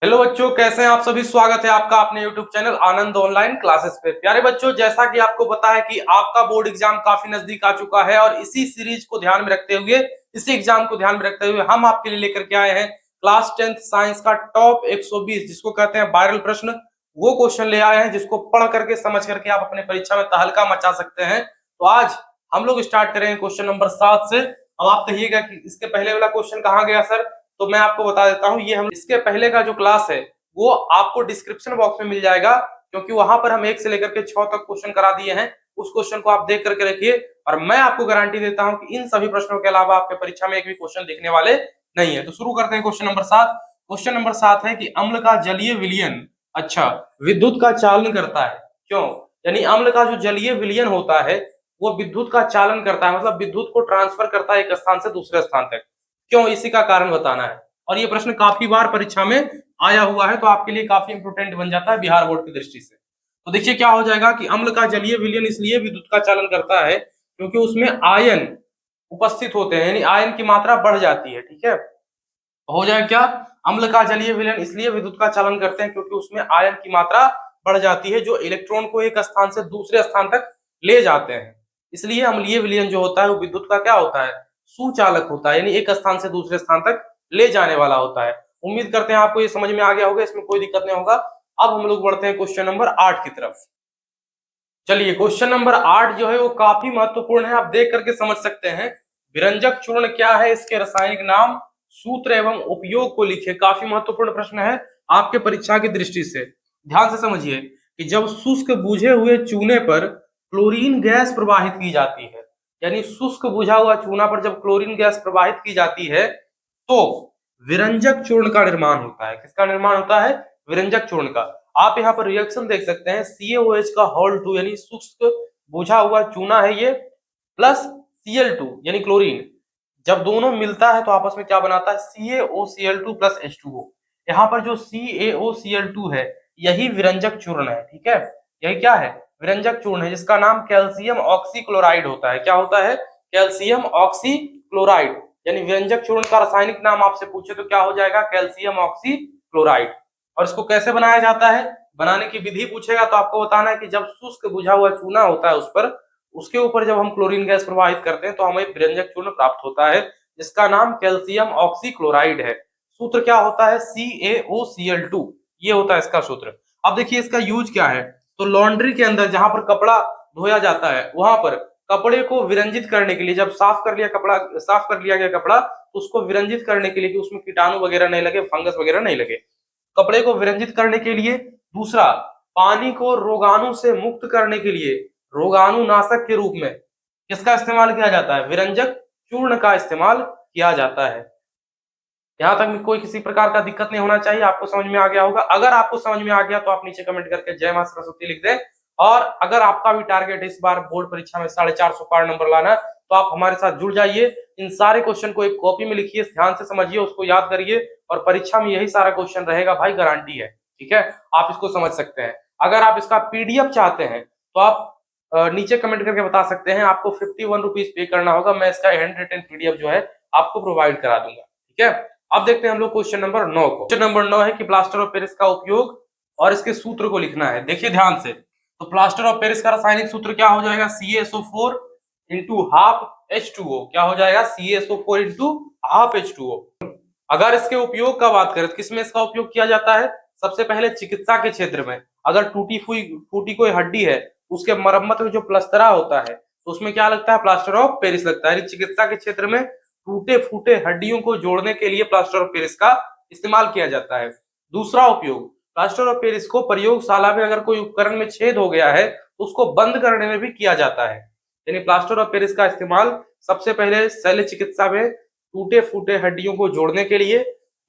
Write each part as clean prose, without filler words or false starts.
Hello बच्चों, कैसे हैं आप सभी। स्वागत है आपका अपने YouTube चैनल आनंद ऑनलाइन क्लासेस पे। प्यारे बच्चों, जैसा कि आपको पता है कि आपका बोर्ड एग्जाम काफी नजदीक आ चुका है और इसी सीरीज को ध्यान में रखते हुए, इसी एग्जाम को ध्यान में रखते हुए हम आपके लिए लेकर के आए हैं क्लास 10th साइंस का टॉप 120 जिसको कहते हैं वायरल प्रश्न। वो क्वेश्चन ले आए हैं जिसको पढ़ करके समझ करके आप अपने परीक्षा में तहलका मचा सकते हैं। तो आज हम लोग स्टार्ट करेंगे क्वेश्चन नंबर 7 से। अब आप कहिएगा कि इसके पहले वाला क्वेश्चन कहाँ गया सर। तो मैं आपको बता देता हूँ, ये हम इसके पहले का जो क्लास है वो आपको डिस्क्रिप्शन बॉक्स में मिल जाएगा, क्योंकि वहां पर हम 1 से लेकर के 6 तक क्वेश्चन करा दिए हैं। उस क्वेश्चन को आप देख करके रखिए और मैं आपको गारंटी देता हूं कि इन सभी प्रश्नों के अलावा आपके परीक्षा में एक भी क्वेश्चन दिखने वाले नहीं है। तो शुरू करते हैं क्वेश्चन नंबर 7। क्वेश्चन नंबर 7 है कि अम्ल का जलीय विलयन अच्छा विद्युत का चालन करता है, क्यों। यानी अम्ल का जो जलीय विलयन होता है वो विद्युत का चालन करता है, मतलब विद्युत को ट्रांसफर करता है एक स्थान से दूसरे स्थान तक। क्यों, इसी का कारण बताना है। और ये प्रश्न काफी बार परीक्षा में आया हुआ है, तो आपके लिए काफी इंपोर्टेंट बन जाता है बिहार बोर्ड की दृष्टि से। तो देखिए क्या हो जाएगा कि अम्ल का जलीय विलयन इसलिए विद्युत का चालन करता है क्योंकि उसमें आयन उपस्थित होते हैं, यानी आयन की मात्रा बढ़ जाती है। ठीक है, हो जाए क्या, अम्ल का जलीय विलयन इसलिए विद्युत का चालन करते हैं क्योंकि उसमें आयन की मात्रा बढ़ जाती है जो इलेक्ट्रॉन को एक स्थान से दूसरे स्थान तक ले जाते हैं। इसलिए अम्लीय विलयन जो होता है वो विद्युत का क्या होता है, सुचालक होता है, यानी एक स्थान से दूसरे स्थान तक ले जाने वाला होता है। उम्मीद करते हैं आपको ये समझ में आ गया होगा, इसमें कोई दिक्कत नहीं होगा। अब हम लोग बढ़ते हैं क्वेश्चन नंबर 8 की तरफ। चलिए, क्वेश्चन नंबर 8 जो है वो काफी महत्वपूर्ण है, आप देख करके समझ सकते हैं। विरंजक चूर्ण क्या है, इसके रासायनिक नाम, सूत्र एवं उपयोग को लिखे। काफी महत्वपूर्ण प्रश्न है आपके परीक्षा की दृष्टि से। ध्यान से समझिए कि जब शुष्क बुझे हुए चूने पर क्लोरीन गैस प्रवाहित की जाती है, यानी शुष्क बुझा हुआ चूना पर जब क्लोरीन गैस प्रवाहित की जाती है तो विरंजक चूर्ण का निर्माण होता है। किसका निर्माण होता है, विरंजक चूर्ण का। आप यहाँ पर रिएक्शन देख सकते हैं, CaOH का होल 2 यानी शुष्क बुझा हुआ चूना है ये, प्लस Cl2 यानी क्लोरीन। जब दोनों मिलता है तो आपस में क्या बनाता है, CaOCl2 प्लस H2O। यहाँ पर जो CaOCl2 है यही विरंजक चूर्ण है। ठीक है, यही क्या है, विरंजक चूर्ण है, जिसका नाम कैल्शियम ऑक्सीक्लोराइड होता है। क्या होता है, कैल्शियम ऑक्सीक्लोराइड। यानी व्यंजक चूर्ण का रासायनिक नाम आपसे पूछे तो क्या हो जाएगा, कैल्शियम ऑक्सीक्लोराइड। और इसको कैसे बनाया जाता है, बनाने की विधि पूछेगा तो आपको बताना है कि जब शुष्क बुझा हुआ चूना होता है उस पर, उसके ऊपर जब हम क्लोरीन गैस प्रवाहित करते हैं तो हमें व्यंजक चूर्ण प्राप्त होता है, जिसका नाम कैल्शियम ऑक्सीक्लोराइड है। सूत्र क्या होता है, CaOCl2, ये होता है इसका सूत्र। अब देखिए इसका यूज क्या है, तो लॉन्ड्री के अंदर जहां पर कपड़ा धोया जाता है वहां पर कपड़े को विरंजित करने के लिए, जब साफ कर लिया गया कपड़ा, तो उसको विरंजित करने के लिए कि उसमें कीटाणु वगैरह नहीं लगे, फंगस वगैरह नहीं लगे, कपड़े को विरंजित करने के लिए। दूसरा, पानी को रोगाणु से मुक्त करने के लिए रोगाणु नाशक के रूप में किसका इस्तेमाल किया जाता है, विरंजक चूर्ण का इस्तेमाल किया जाता है। यहाँ तक में कोई किसी प्रकार का दिक्कत नहीं होना चाहिए, आपको समझ में आ गया होगा। अगर आपको समझ में आ गया तो आप नीचे कमेंट करके जय मां सरस्वती लिख दें। और अगर आपका भी टारगेट इस बार बोर्ड परीक्षा में 450 पार नंबर लाना है तो आप हमारे साथ जुड़ जाइए। इन सारे क्वेश्चन को एक कॉपी में लिखिए, ध्यान से समझिए, उसको याद करिए और परीक्षा में यही सारा क्वेश्चन रहेगा भाई, गारंटी है। ठीक है, आप इसको समझ सकते हैं। अगर आप इसका PDF चाहते हैं तो आप नीचे कमेंट करके बता सकते हैं, आपको 51 रुपीज पे करना होगा, मैं इसका हैंड रिटन PDF जो है आपको प्रोवाइड करा दूंगा। ठीक है, अब देखते हैं हम लोग क्वेश्चन नंबर 9 को। क्वेश्चन नंबर 9 है कि प्लास्टर ऑफ पेरिस का उपयोग और इसके सूत्र को लिखना है। देखिए ध्यान से, तो प्लास्टर ऑफ पेरिस का रासायनिक सूत्र क्या हो जाएगा, CaSO4 इंटू हाफ H2O। क्या हो जाएगा, CaSO4 इंटू हाफ H2O। अगर इसके उपयोग का बात करें तो किसमें इसका उपयोग किया जाता है, सबसे पहले चिकित्सा के क्षेत्र में। अगर फूटी कोई हड्डी है, उसके मरम्मत में जो प्लस्तरा होता है तो उसमें क्या लगता है, प्लास्टर ऑफ पेरिस लगता है। चिकित्सा के क्षेत्र में टूटे फूटे हड्डियों को जोड़ने के लिए प्लास्टर ऑफ पेरिस का इस्तेमाल किया जाता है। दूसरा उपयोग, प्लास्टर ऑफ पेरिस को प्रयोगशाला में अगर कोई उपकरण में छेद हो गया है तो उसको बंद करने में भी किया जाता है। यानी प्लास्टर ऑफ पेरिस का इस्तेमाल सबसे पहले शल्य चिकित्सा में टूटे फूटे हड्डियों को जोड़ने के लिए।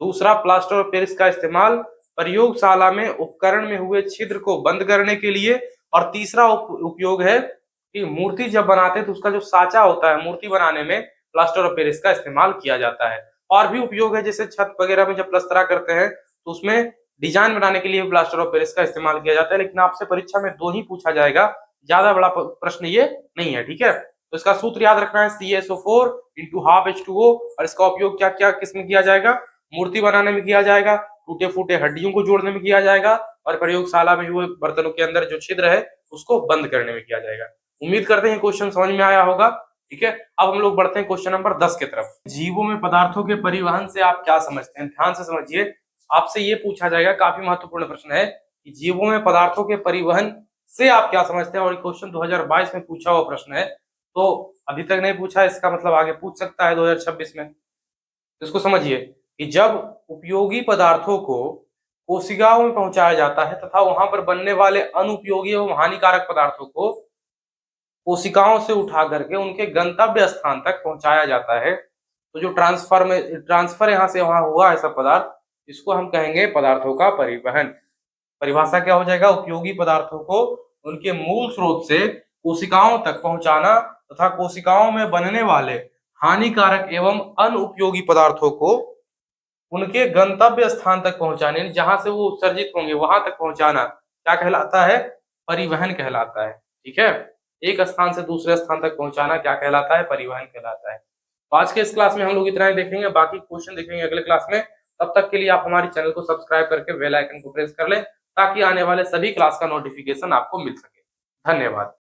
दूसरा, प्लास्टर ऑफ पेरिस का इस्तेमाल प्रयोगशाला में उपकरण में हुए छिद्र को बंद करने के लिए। और तीसरा उपयोग है कि मूर्ति जब बनाते हैं तो उसका जो साचा होता है मूर्ति बनाने में, प्लास्टर ऑफ पेरिस का इस्तेमाल किया जाता है। और भी उपयोग है, जैसे छत वगैरह में जब प्लस्तरा करते हैं तो उसमें डिजाइन बनाने के लिए प्लास्टर ऑफ पेरिस का इस्तेमाल किया जाता है। लेकिन आपसे परीक्षा में 2 ही पूछा जाएगा, ज्यादा बड़ा प्रश्न ये नहीं है। ठीक है, तो इसका सूत्र याद रखना है, CaSO4 इंटू हाफ H2O। और इसका उपयोग क्या क्या किसमें किया जाएगा, मूर्ति बनाने में किया जाएगा, टूटे फूटे हड्डियों को जोड़ने में किया जाएगा और प्रयोगशाला में हुए बर्तनों के अंदर जो छिद्र है उसको बंद करने में किया जाएगा। उम्मीद करते हैं क्वेश्चन समझ में आया होगा। ठीक है, अब हम लोग बढ़ते हैं क्वेश्चन नंबर 10 की तरफ। जीवों में पदार्थों के परिवहन से आप क्या समझते हैं? ध्यान से समझिए, आपसे ये पूछा जाएगा, काफी महत्वपूर्ण प्रश्न है कि जीवों में पदार्थों के परिवहन से आप क्या समझते हैं। और क्वेश्चन 2022 में पूछा हुआ प्रश्न है, तो अभी तक नहीं पूछा, इसका मतलब आगे पूछ सकता है 2026 में। इसको समझिए कि जब उपयोगी पदार्थों को कोशिकाओं में पहुंचाया जाता है तथा वहां पर बनने वाले अनुपयोगी एवं हानिकारक पदार्थों को कोशिकाओं से उठा करके उनके गंतव्य स्थान तक पहुंचाया जाता है, तो जो ट्रांसफर यहाँ से वहां हुआ है सब पदार्थ, इसको हम कहेंगे पदार्थों का परिवहन। परिभाषा क्या हो जाएगा? उपयोगी पदार्थों को उनके मूल स्रोत से कोशिकाओं तक पहुंचाना तथा कोशिकाओं में बनने वाले हानिकारक एवं अनुपयोगी पदार्थों को उनके गंतव्य स्थान तक पहुंचाने, जहां से वो उत्सर्जित होंगे वहां तक पहुंचाना क्या कहलाता है? परिवहन कहलाता है। ठीक है, एक स्थान से दूसरे स्थान तक पहुंचाना क्या कहलाता है? परिवहन कहलाता है। तो आज के इस क्लास में हम लोग इतना ही देखेंगे, बाकी क्वेश्चन देखेंगे अगले क्लास में। तब तक के लिए आप हमारे चैनल को सब्सक्राइब करके बेल आइकन को प्रेस कर लें ताकि आने वाले सभी क्लास का नोटिफिकेशन आपको मिल सके। धन्यवाद।